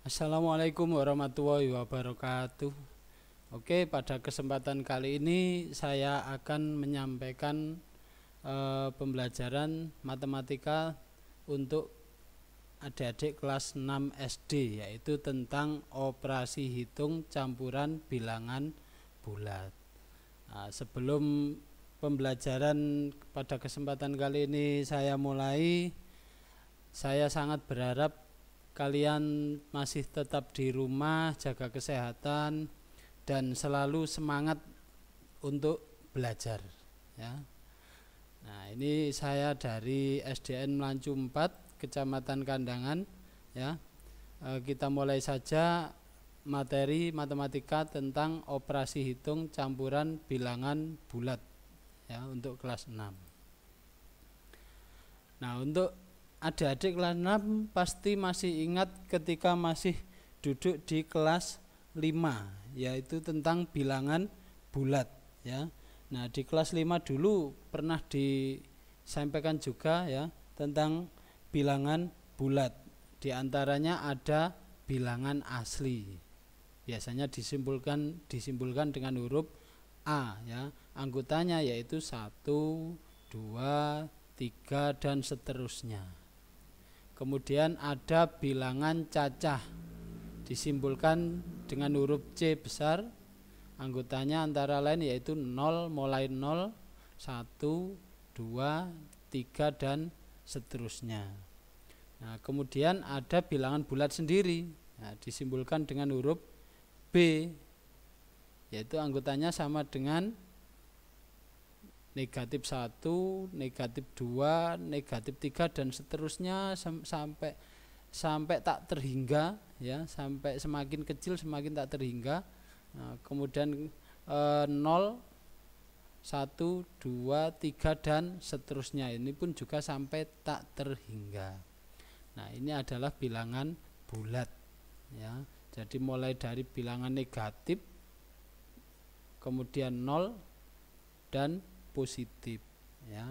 Assalamualaikum warahmatullahi wabarakatuh. Oke, pada kesempatan kali ini saya akan menyampaikan pembelajaran matematika untuk adik-adik kelas 6 SD, yaitu tentang operasi hitung campuran bilangan bulat. Sebelum pembelajaran pada kesempatan kali ini saya mulai, saya sangat berharap kalian masih tetap di rumah, jaga kesehatan, dan selalu semangat untuk belajar, ya. Nah, ini saya dari SDN Melancu 4, Kecamatan Kandangan, ya. Kita mulai saja materi matematika tentang operasi hitung campuran bilangan bulat, ya, untuk kelas 6. Nah, untuk adik-adik kelas 6 pasti masih ingat ketika masih duduk di kelas 5, yaitu tentang bilangan bulat, ya. Nah, di kelas 5 dulu pernah disampaikan juga, ya, tentang bilangan bulat. Di antaranya ada bilangan asli. Biasanya disimbolkan dengan huruf A, ya. Anggotanya yaitu 1, 2, 3 dan seterusnya. Kemudian ada bilangan cacah, disimbolkan dengan huruf C besar. Anggotanya antara lain yaitu 0, mulai 0, 1, 2, 3 dan seterusnya. Nah, kemudian ada bilangan bulat sendiri, nah, disimbolkan dengan huruf B, yaitu anggotanya sama dengan negatif 1, negatif 2, negatif 3 dan seterusnya sampai tak terhingga, ya, sampai semakin kecil semakin tak terhingga. Nah, kemudian 0, 1, 2, 3 dan seterusnya, ini pun juga sampai tak terhingga. Nah, ini adalah bilangan bulat, ya. Jadi mulai dari bilangan negatif, kemudian 0 dan positif, ya.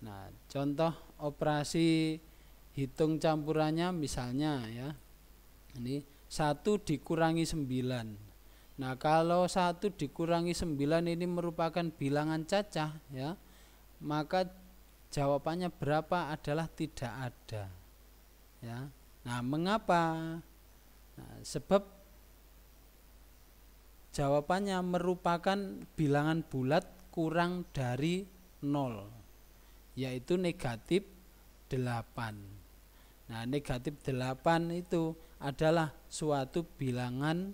Nah, contoh operasi hitung campurannya misalnya, ya. Ini 1 dikurangi 9. Nah, kalau 1 dikurangi 9 ini merupakan bilangan cacah, ya, maka jawabannya berapa adalah tidak ada, ya. Nah, mengapa? Nah, sebab jawabannya merupakan bilangan bulat kurang dari 0, yaitu negatif 8. Nah, negatif 8 itu adalah suatu bilangan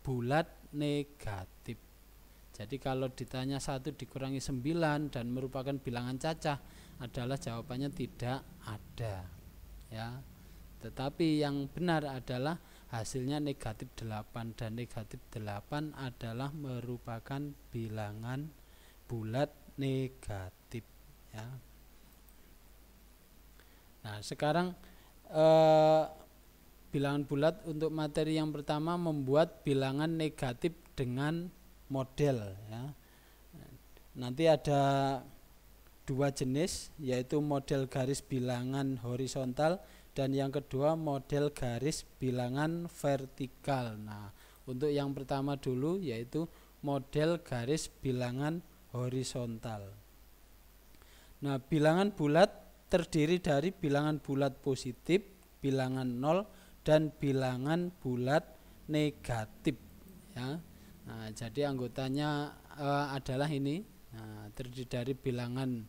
bulat negatif. Jadi kalau ditanya 1 dikurangi 9 dan merupakan bilangan cacah, adalah jawabannya tidak ada, ya. Tetapi yang benar adalah hasilnya negatif 8, dan negatif 8 adalah merupakan bilangan bulat negatif, ya. Nah, sekarang bilangan bulat untuk materi yang pertama, membuat bilangan negatif dengan model, ya. Nanti ada dua jenis, yaitu model garis bilangan horizontal dan yang kedua model garis bilangan vertikal. Nah, untuk yang pertama dulu yaitu model garis bilangan horizontal. Nah, bilangan bulat terdiri dari bilangan bulat positif, bilangan 0 dan bilangan bulat negatif, ya. Nah, jadi anggotanya adalah ini. Nah, terdiri dari bilangan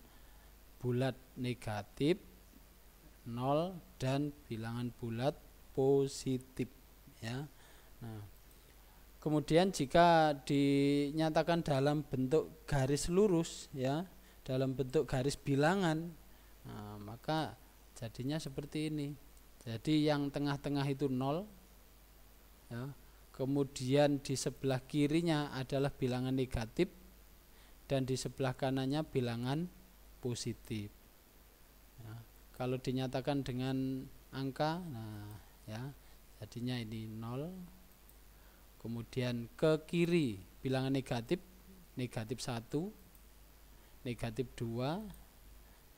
bulat negatif, 0 dan bilangan bulat positif, ya. Nah, kemudian jika dinyatakan dalam bentuk garis lurus, ya, dalam bentuk garis bilangan, nah, maka jadinya seperti ini. Jadi yang tengah-tengah itu 0, ya. Kemudian di sebelah kirinya adalah bilangan negatif dan di sebelah kanannya bilangan positif, ya. Kalau dinyatakan dengan angka, nah, ya, jadinya ini 0. Kemudian ke kiri bilangan negatif, negatif 1, negatif 2,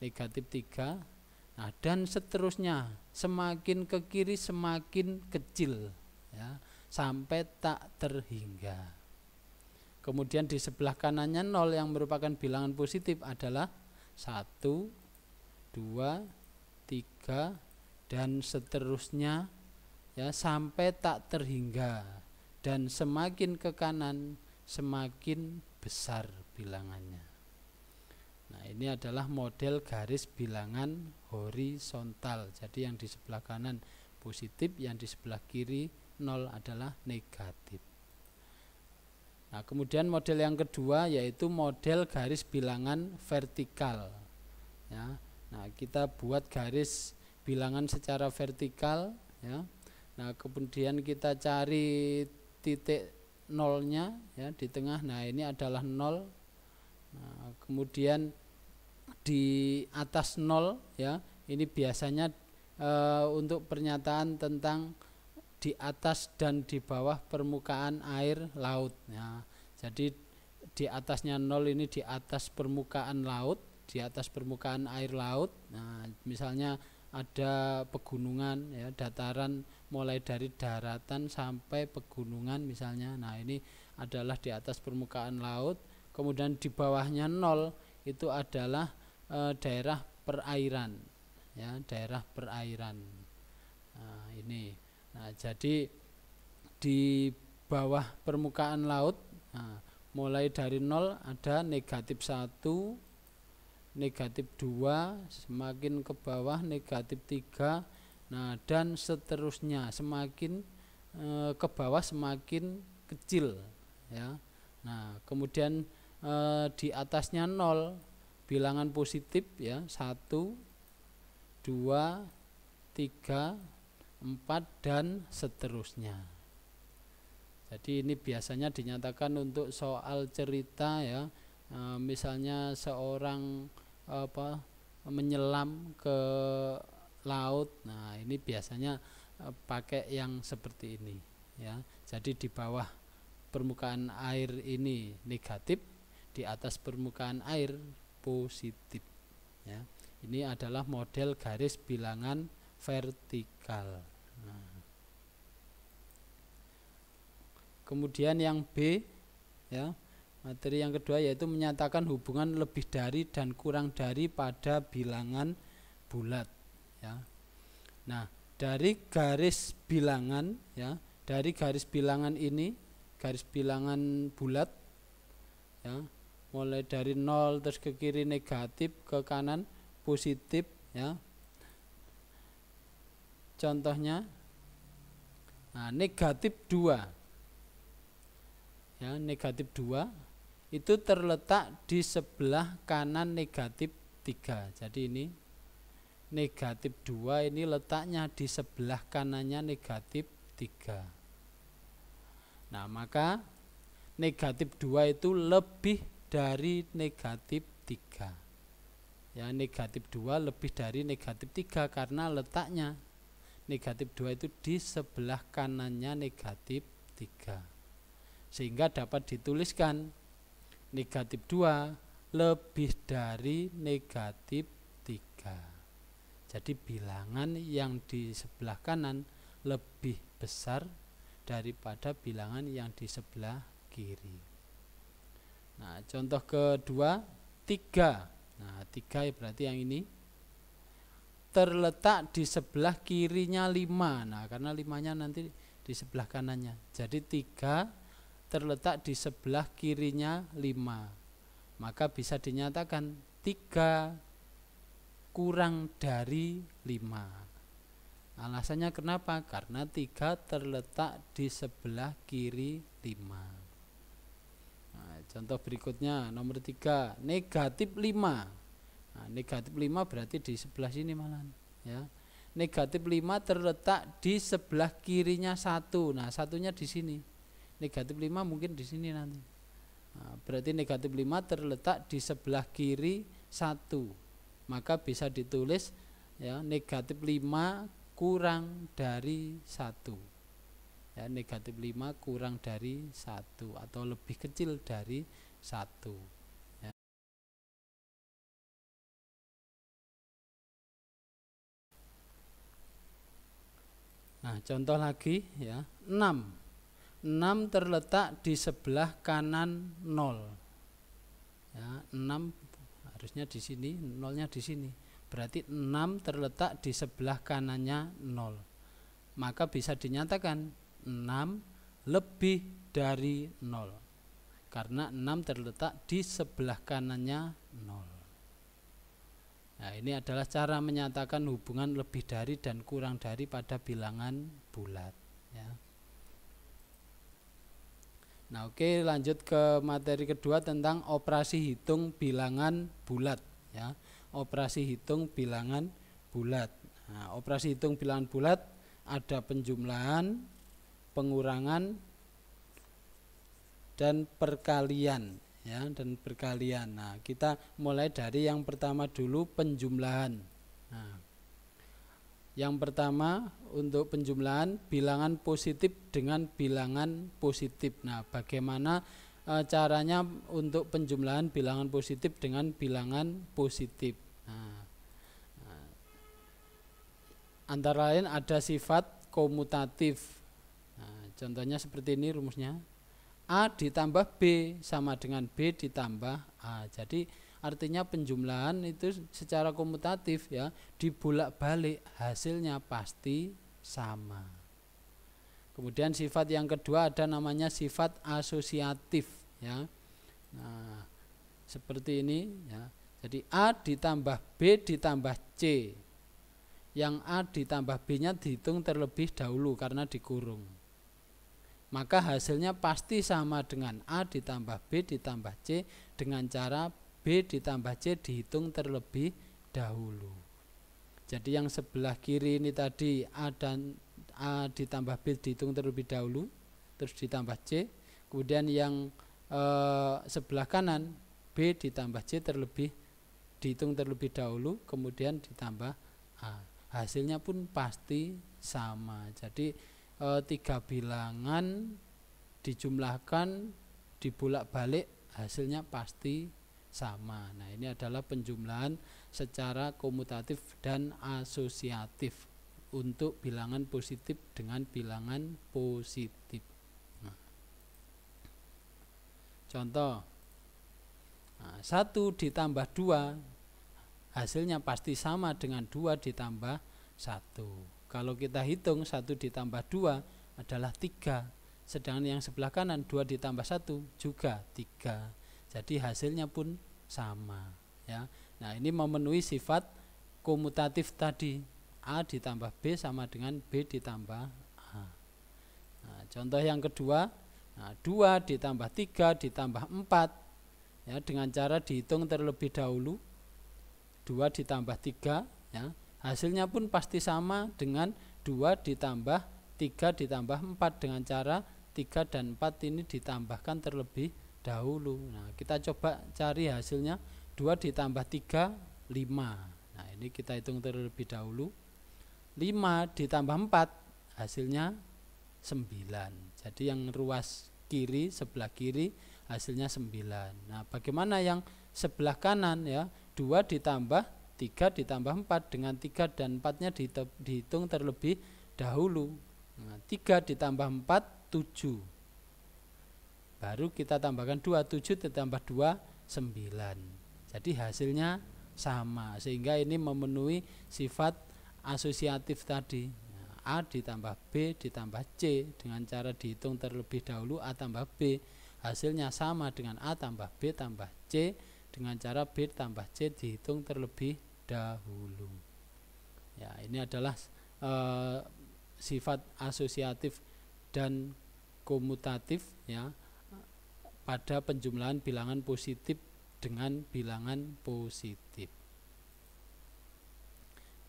negatif 3. Nah, dan seterusnya, semakin ke kiri semakin kecil, ya, sampai tak terhingga. Kemudian di sebelah kanannya 0 yang merupakan bilangan positif adalah 1, 2, 3 dan seterusnya, ya, sampai tak terhingga. Dan semakin ke kanan semakin besar bilangannya. Nah, ini adalah model garis bilangan horizontal. Jadi yang di sebelah kanan positif, yang di sebelah kiri 0 adalah negatif. Nah, kemudian model yang kedua yaitu model garis bilangan vertikal, ya. Nah, kita buat garis bilangan secara vertikal, ya. Nah, kemudian kita cari titik nolnya, ya, di tengah. Nah, ini adalah 0. Nah, kemudian di atas 0, ya, ini biasanya untuk pernyataan tentang di atas dan di bawah permukaan air laut, ya. Jadi di atasnya 0 ini di atas permukaan laut, di atas permukaan air laut. Nah, misalnya ada pegunungan, ya, dataran mulai dari daratan sampai pegunungan misalnya. Nah, ini adalah di atas permukaan laut. Kemudian di bawahnya 0 itu adalah daerah perairan, ya, daerah perairan. Nah, ini. Nah, jadi di bawah permukaan laut, nah, mulai dari 0 ada negatif 1, negatif 2, semakin ke bawah negatif 3, nah, dan seterusnya, semakin ke bawah semakin kecil, ya. Nah, kemudian di atasnya 0 bilangan positif, ya, 1, 2, 3, 4 dan seterusnya. Jadi ini biasanya dinyatakan untuk soal cerita, ya, misalnya seorang menyelam ke laut. Nah, ini biasanya pakai yang seperti ini, ya. Jadi di bawah permukaan air ini negatif, di atas permukaan air positif, ya. Ini adalah model garis bilangan vertikal. Nah, kemudian yang B, ya, materi yang kedua yaitu menyatakan hubungan lebih dari dan kurang dari pada bilangan bulat, ya. Nah, dari garis bilangan, ya, dari garis bilangan ini, garis bilangan bulat, ya, mulai dari 0 terus ke kiri negatif, ke kanan positif, ya. Contohnya, nah, negatif 2, ya, negatif 2 itu terletak di sebelah kanan negatif 3. Jadi ini negatif 2 ini letaknya di sebelah kanannya negatif 3. Nah, maka negatif 2 itu lebih dari negatif 3. Ya, negatif 2 lebih dari negatif 3 karena letaknya negatif 2 itu di sebelah kanannya negatif 3. Sehingga dapat dituliskan negatif 2 lebih dari negatif 3. Jadi bilangan yang di sebelah kanan lebih besar daripada bilangan yang di sebelah kiri. Nah, contoh kedua 3. Nah, 3 berarti yang ini terletak di sebelah kirinya 5. Nah, karena 5-nya nanti di sebelah kanannya. Jadi 3 terletak di sebelah kirinya 5. Maka bisa dinyatakan 3 kurang dari 5. Alasannya kenapa? Karena 3 terletak di sebelah kiri 5. Nah, contoh berikutnya nomor 3, negatif 5. Nah, negatif 5 berarti di sebelah sini malah, ya. Negatif 5 terletak di sebelah kirinya 1. Nah, satunya di sini. Negatif 5 mungkin di sini nanti. Nah, berarti negatif 5 terletak di sebelah kiri 1. Maka bisa ditulis, ya, negatif 5 kurang dari 1. Ya, negatif 5 kurang dari 1 atau lebih kecil dari 1. Nah, contoh lagi ya, 6. 6 terletak di sebelah kanan 0. Ya, 6 harusnya di sini, 0-nya di sini. Berarti 6 terletak di sebelah kanannya 0. Maka bisa dinyatakan 6 lebih dari 0. Karena 6 terletak di sebelah kanannya 0. Nah, ini adalah cara menyatakan hubungan lebih dari dan kurang dari pada bilangan bulat ya. Nah, oke, lanjut ke materi kedua tentang operasi hitung bilangan bulat ya. Operasi hitung bilangan bulat. Nah, operasi hitung bilangan bulat ada penjumlahan, pengurangan, dan perkalian ya, dan perkalian. Nah, kita mulai dari yang pertama dulu, penjumlahan. Nah, yang pertama untuk penjumlahan bilangan positif dengan bilangan positif. Nah, bagaimana caranya untuk penjumlahan bilangan positif dengan bilangan positif? Antara lain ada sifat komutatif. Nah, contohnya seperti ini rumusnya. A ditambah B sama dengan B ditambah A. Jadi artinya penjumlahan itu secara komutatif ya, dibolak-balik hasilnya pasti sama. Kemudian sifat yang kedua ada namanya sifat asosiatif ya. Nah, seperti ini ya. Jadi A ditambah B ditambah C. Yang A ditambah B-nya dihitung terlebih dahulu karena dikurung. Maka hasilnya pasti sama dengan A ditambah B ditambah C dengan cara B ditambah C dihitung terlebih dahulu. Jadi yang sebelah kiri ini tadi A ditambah B dihitung terlebih dahulu, terus ditambah C. Kemudian yang sebelah kanan B ditambah C dihitung terlebih dahulu, kemudian ditambah A. Hasilnya pun pasti sama. Jadi 3 bilangan dijumlahkan dibolak-balik hasilnya pasti sama. Nah, ini adalah penjumlahan secara komutatif dan asosiatif untuk bilangan positif dengan bilangan positif. Nah, contoh 1 ditambah 2 hasilnya pasti sama dengan 2 ditambah 1. Kalau kita hitung 1 ditambah 2 adalah 3. Sedangkan yang sebelah kanan 2 ditambah 1 juga 3. Jadi hasilnya pun sama ya. Nah, ini memenuhi sifat komutatif tadi. A ditambah B sama dengan B ditambah A. Nah, contoh yang kedua, 2 ditambah 3 ditambah 4 ya, dengan cara dihitung terlebih dahulu. 2 ditambah 3 ya. Hasilnya pun pasti sama dengan 2 ditambah 3 ditambah 4 dengan cara 3 dan 4 ini ditambahkan terlebih dahulu. Nah, kita coba cari hasilnya. 2 ditambah 3 5. Nah, ini kita hitung terlebih dahulu. 5 ditambah 4 hasilnya 9. Jadi yang ruas kiri, sebelah kiri hasilnya 9. Nah, bagaimana yang sebelah kanan ya? 2 ditambah 3 ditambah 4 dengan 3 dan 4-nya dihitung terlebih dahulu. Nah, 3 ditambah 4 7. Baru kita tambahkan 2, 7 ditambah 2 9. Jadi hasilnya sama, sehingga ini memenuhi sifat asosiatif tadi. A ditambah B ditambah C dengan cara dihitung terlebih dahulu A tambah B. Hasilnya sama dengan A tambah B tambah C dengan cara B tambah C dihitung terlebih dahulu. Ya, ini adalah sifat asosiatif dan komutatif ya pada penjumlahan bilangan positif dengan bilangan positif.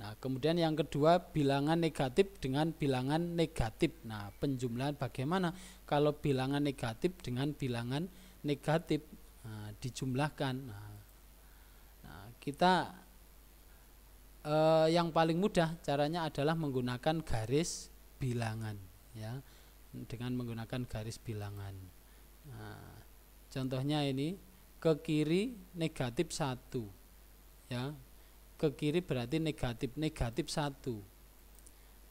Nah, kemudian yang kedua bilangan negatif dengan bilangan negatif. Nah, penjumlahan bagaimana kalau bilangan negatif dengan bilangan negatif dijumlahkan. Nah, kita yang paling mudah caranya adalah menggunakan garis bilangan ya, dengan menggunakan garis bilangan. Nah, contohnya ini ke kiri negatif 1 ya, ke kiri berarti negatif 1.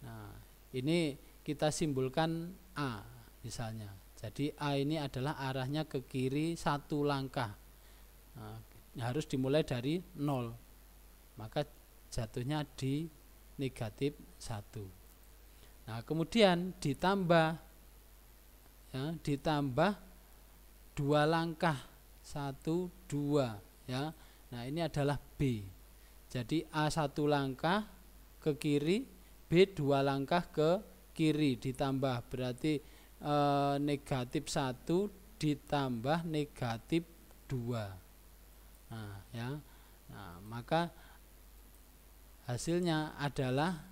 Nah, Ini kita simbolkan A misalnya. Jadi A ini adalah arahnya ke kiri 1 langkah. Nah, harus dimulai dari 0. Maka jatuhnya di negatif 1. Nah, kemudian ditambah 2 langkah 1, 2 ya. Nah, ini adalah B. Jadi A 1 langkah ke kiri, B 2 langkah ke kiri ditambah berarti negatif 1 ditambah negatif 2. Nah, ya. Nah, maka hasilnya adalah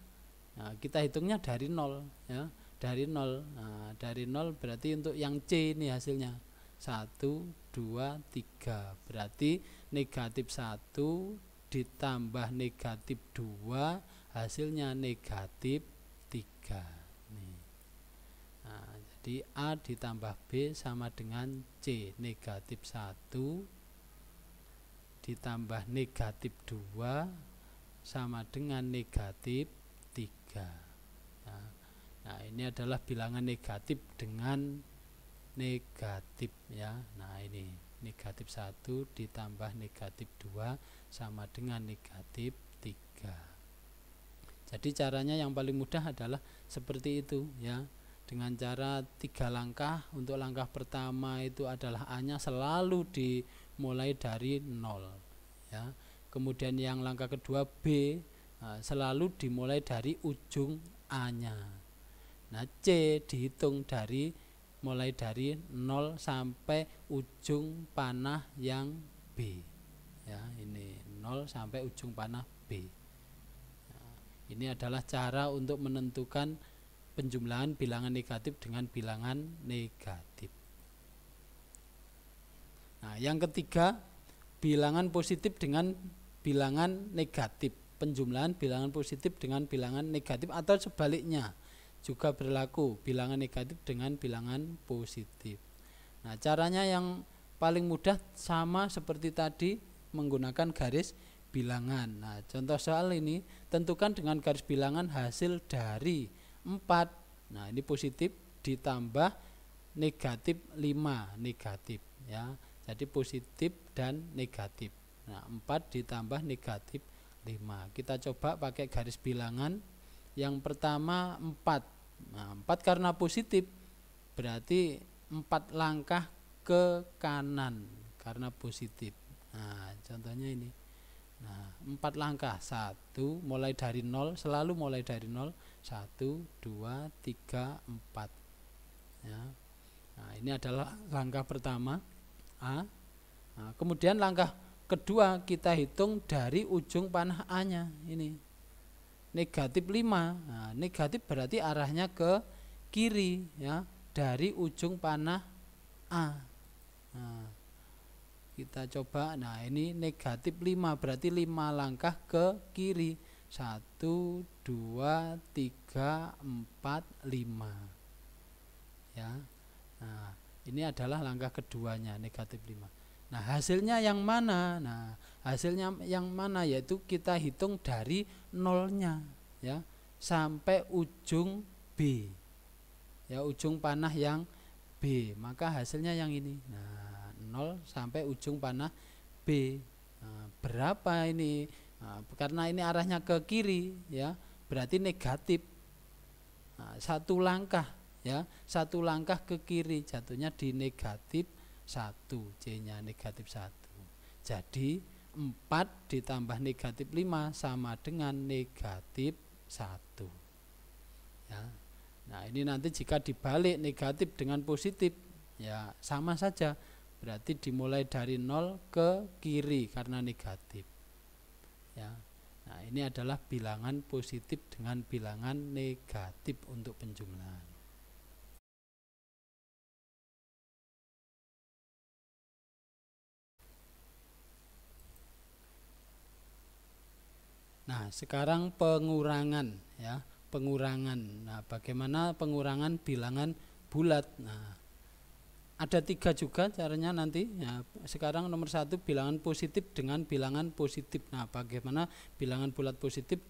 kita hitungnya dari 0 ya. Dari 0. Nah, dari 0 berarti untuk yang C ini hasilnya 1, 2, 3. Berarti negatif 1 ditambah negatif 2 hasilnya negatif 3 nih. Nah, jadi A ditambah B sama dengan C, negatif 1 ditambah negatif 2 sama dengan negatif 3. Nah, ini adalah bilangan negatif dengan negatif ya. Nah, ini negatif 1 ditambah negatif 2 sama dengan negatif 3. Jadi caranya yang paling mudah adalah seperti itu ya. Dengan cara 3 langkah. Untuk langkah pertama itu adalah A-nya selalu dimulai dari 0 ya. Kemudian yang langkah kedua B selalu dimulai dari ujung A-nya. Nah, C dihitung mulai dari 0 sampai ujung panah yang B ya. Ini 0 sampai ujung panah B. Nah, ini adalah cara untuk menentukan penjumlahan bilangan negatif dengan bilangan negatif. Nah, yang ketiga, bilangan positif dengan bilangan negatif. Penjumlahan bilangan positif dengan bilangan negatif atau sebaliknya juga berlaku, bilangan negatif dengan bilangan positif. Nah, caranya yang paling mudah sama seperti tadi, menggunakan garis bilangan. Nah, contoh soal ini, tentukan dengan garis bilangan hasil dari 4. Nah, ini positif ditambah negatif 5, negatif ya. Jadi positif dan negatif. Nah, 4 ditambah negatif 5. Kita coba pakai garis bilangan. Yang pertama 4. Nah, 4 karena positif berarti 4 langkah ke kanan karena positif. Nah, contohnya ini. Nah, 4 langkah. 1 mulai dari 0, selalu mulai dari 0. 1, 2, 3, 4 ya. Nah, ini adalah langkah pertama A. Nah, kemudian langkah kedua kita hitung dari ujung panah A-nya ini. Negatif 5. Nah, negatif berarti arahnya ke kiri ya, dari ujung panah A. Nah, kita coba. Nah, ini negatif 5 berarti 5 langkah ke kiri. 1, 2, 3, 4, 5 ya. Nah, ini adalah langkah keduanya, negatif 5. Nah, hasilnya yang mana? Nah, hasilnya yang mana, yaitu kita hitung dari 0-nya ya sampai ujung B. Ya, ujung panah yang B. Maka hasilnya yang ini. Nah, 0 sampai ujung panah B. Nah, berapa ini? Nah, karena ini arahnya ke kiri ya, berarti negatif. Nah, 1 langkah ya, 1 langkah ke kiri, jatuhnya di negatif 1, C-nya negatif 1. Jadi 4 ditambah negatif 5 sama dengan negatif 1 ya. Nah, ini nanti jika dibalik negatif dengan positif ya sama saja, berarti dimulai dari 0 ke kiri karena negatif ya. Nah, ini adalah bilangan positif dengan bilangan negatif untuk penjumlahan. Nah, sekarang pengurangan ya, pengurangan. Nah, bagaimana pengurangan bilangan bulat? Nah, ada 3 juga caranya nanti ya. Sekarang nomor 1 bilangan positif dengan bilangan positif. Nah, bagaimana bilangan bulat positif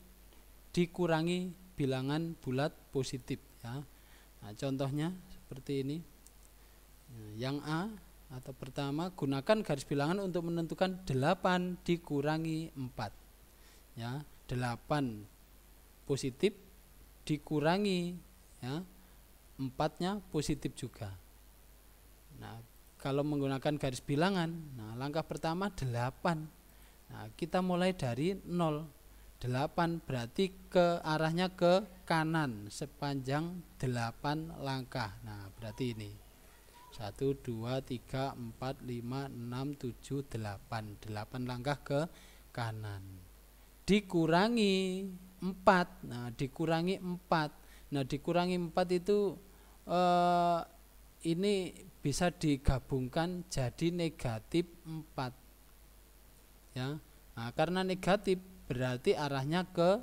dikurangi bilangan bulat positif ya. Nah, contohnya seperti ini. Yang A atau pertama, gunakan garis bilangan untuk menentukan 8 dikurangi 4 ya. 8 positif dikurangi ya, 4-nya positif juga. Nah, kalau menggunakan garis bilangan, nah langkah pertama 8. Nah, kita mulai dari 0. 8 berarti ke arahnya ke kanan sepanjang 8 langkah. Nah, berarti ini 1, 2, 3, 4, 5, 6, 7, 8. 8 langkah ke kanan. Dikurangi 4. Nah, dikurangi 4. Nah, dikurangi 4 itu ini bisa digabungkan jadi negatif 4 ya. Nah, karena negatif berarti arahnya ke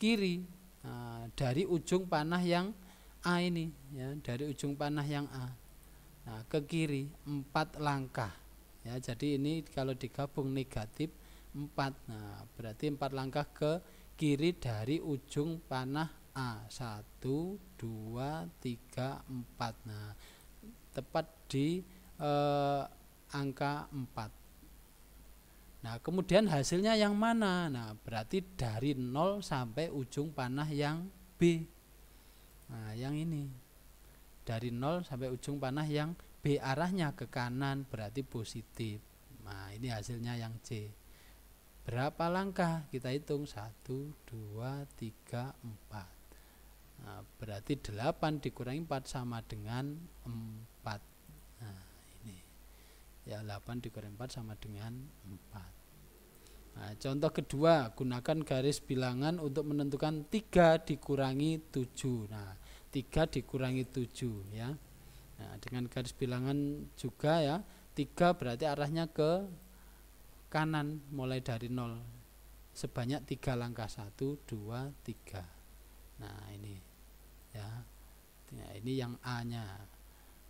kiri. Nah, dari ujung panah yang A ini ya, dari ujung panah yang A. Nah, ke kiri 4 langkah ya. Jadi ini kalau digabung negatif 4. Nah, berarti 4 langkah ke kiri dari ujung panah A. 1, 2, 3, 4. Nah, tepat di angka 4. Nah, kemudian hasilnya yang mana? Nah, berarti dari 0 sampai ujung panah yang B. Nah, yang ini. Dari 0 sampai ujung panah yang B, arahnya ke kanan berarti positif. Nah, ini hasilnya yang C. Berapa langkah? Kita hitung 1, 2, 3, 4. Nah, berarti 8 dikurangi 4 sama dengan 4. Nah, ini ya, 8 dikurangi 4 sama dengan 4. Nah, contoh kedua, gunakan garis bilangan untuk menentukan 3 dikurangi 7. Nah, 3 dikurangi 7 ya. Nah, dengan garis bilangan juga ya, 3 berarti arahnya ke kanan mulai dari 0 sebanyak 3 langkah. 1, 2, 3. Nah, ini ya. Nah, ini yang A-nya.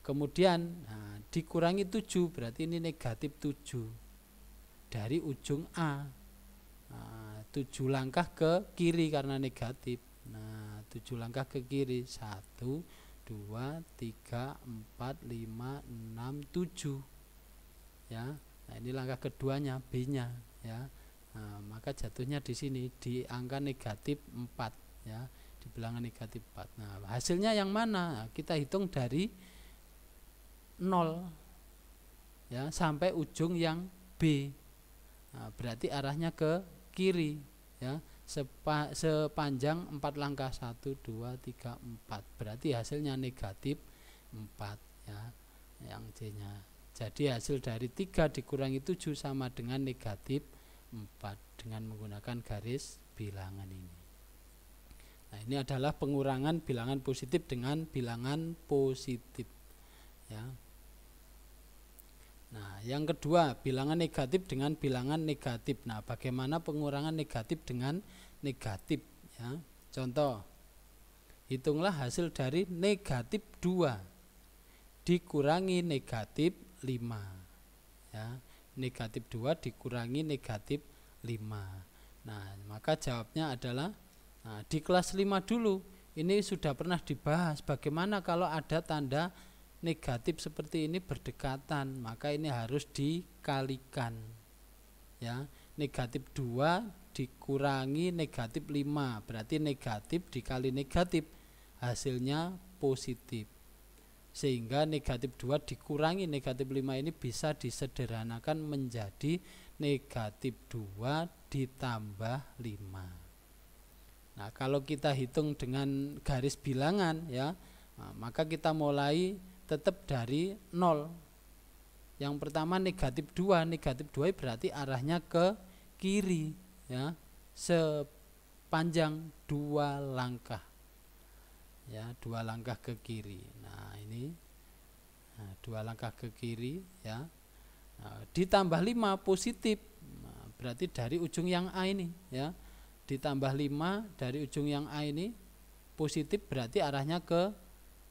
Kemudian dikurangi 7 berarti ini negatif 7 dari ujung A. 7 langkah ke kiri karena negatif. Nah, 7 langkah ke kiri. 1, 2, 3, 4, 5, 6, 7 ya. Nah, ini langkah keduanya, B-nya ya. Nah, maka jatuhnya di sini di angka negatif 4 ya, di bilangan negatif 4. Nah, hasilnya yang mana? Nah, kita hitung dari 0 ya sampai ujung yang B. Nah, berarti arahnya ke kiri ya, sepanjang 4 langkah. 1, 2, 3, 4. Berarti hasilnya negatif 4 ya, yang C-nya. Jadi hasil dari 3 dikurangi 7 sama dengan negatif 4 dengan menggunakan garis bilangan ini. Nah, ini adalah pengurangan bilangan positif dengan bilangan positif ya. Nah, yang kedua, bilangan negatif dengan bilangan negatif. Nah, bagaimana pengurangan negatif dengan negatif ya? Contoh, hitunglah hasil dari negatif 2 dikurangi negatif 5 ya. Negatif 2 dikurangi negatif 5. Nah, maka jawabnya adalah di kelas 5 dulu. Ini sudah pernah dibahas bagaimana kalau ada tanda negatif seperti ini berdekatan, maka ini harus dikalikan ya. Negatif 2 dikurangi negatif 5 berarti negatif dikali negatif hasilnya positif, sehingga negatif 2 dikurangi negatif 5 ini bisa disederhanakan menjadi negatif 2 ditambah 5. Nah, kalau kita hitung dengan garis bilangan ya, maka kita mulai tetap dari 0. Yang pertama negatif 2 berarti arahnya ke kiri ya, sepanjang 2 langkah ya, 2 langkah ke kiri. Nah, ini 2 langkah ke kiri ya. Nah, ditambah 5 positif. Nah, berarti dari ujung yang A ini ya, ditambah 5 dari ujung yang A ini positif berarti arahnya ke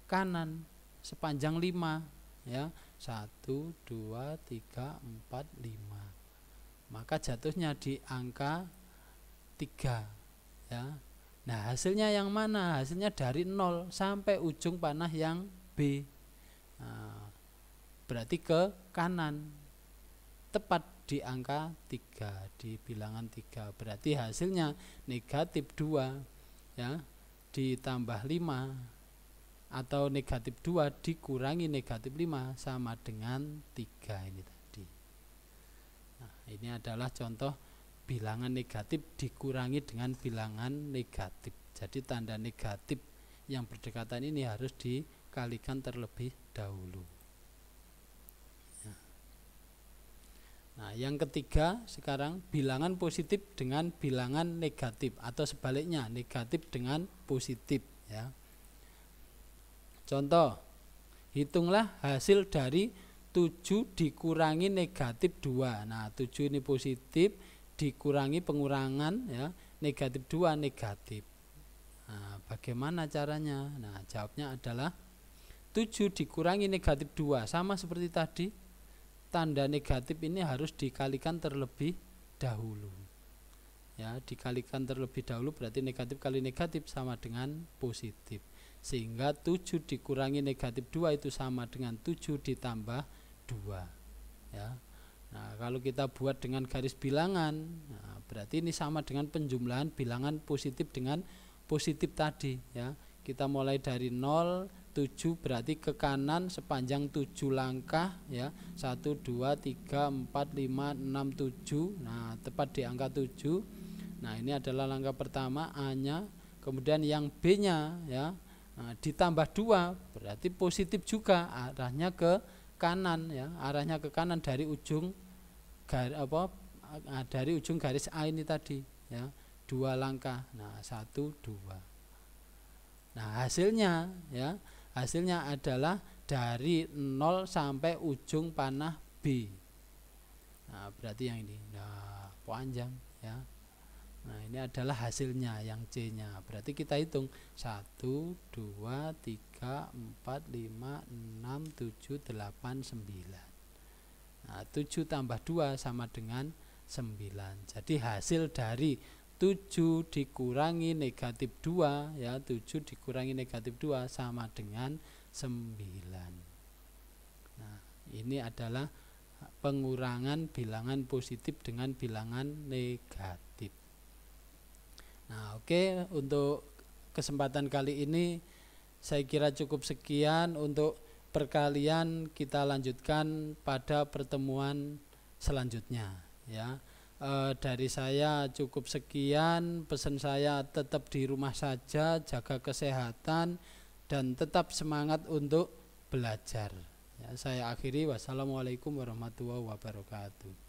kanan sepanjang 5 ya. 1, 2, 3, 4, 5. Maka jatuhnya di angka 3 ya. Nah, hasilnya yang mana? Hasilnya dari 0 sampai ujung panah yang B. Nah, berarti ke kanan, tepat di angka 3, di bilangan 3. Berarti hasilnya negatif 2 ya, ditambah 5, atau negatif 2 dikurangi negatif 5 sama dengan 3 ini tadi. Nah, ini adalah contoh bilangan negatif dikurangi dengan bilangan negatif. Jadi tanda negatif yang berdekatan ini harus dikalikan terlebih dahulu. Nah, yang ketiga sekarang bilangan positif dengan bilangan negatif, atau sebaliknya negatif dengan positif ya. Contoh, hitunglah hasil dari 7 dikurangi negatif 2. Nah, 7 ini positif dikurangi pengurangan ya, negatif 2 negatif. Nah, bagaimana caranya? Nah, jawabnya adalah 7 dikurangi negatif 2 sama seperti tadi. Tanda negatif ini harus dikalikan terlebih dahulu. Ya, dikalikan terlebih dahulu berarti negatif kali negatif sama dengan positif. Sehingga 7 dikurangi negatif 2 itu sama dengan 7 ditambah 2. Ya. Nah, kalau kita buat dengan garis bilangan, nah, berarti ini sama dengan penjumlahan bilangan positif dengan positif tadi ya. Kita mulai dari 0, 7 berarti ke kanan sepanjang 7 langkah ya. 1, 2, 3, 4, 5, 6, 7. Nah, tepat di angka 7. Nah, ini adalah langkah pertama A-nya. Kemudian yang B-nya ya, nah, ditambah 2 berarti positif juga, arahnya ke kanan ya. Arahnya ke kanan dari ujung dari ujung garis A ini tadi ya. 2 langkah. Nah, 1, 2. Nah, hasilnya ya, hasilnya adalah dari 0 sampai ujung panah B. Nah, berarti yang ini. Nah, panjang ya. Nah, ini adalah hasilnya yang C-nya. Berarti kita hitung 1, 2, 3, 4, 5, 6, 7, 8, 9. Nah, 7 tambah 2 sama dengan 9. Jadi hasil dari 7 dikurangi negatif 2 ya, 7 dikurangi negatif 2 sama dengan 9. Nah, ini adalah pengurangan bilangan positif dengan bilangan negatif. Nah, oke, untuk kesempatan kali ini saya kira cukup sekian. Untuk perkalian kita lanjutkan pada pertemuan selanjutnya ya. Dari saya cukup sekian. Pesan saya tetap di rumah saja, jaga kesehatan dan tetap semangat untuk belajar ya. Saya akhiri, wassalamualaikum warahmatullahi wabarakatuh.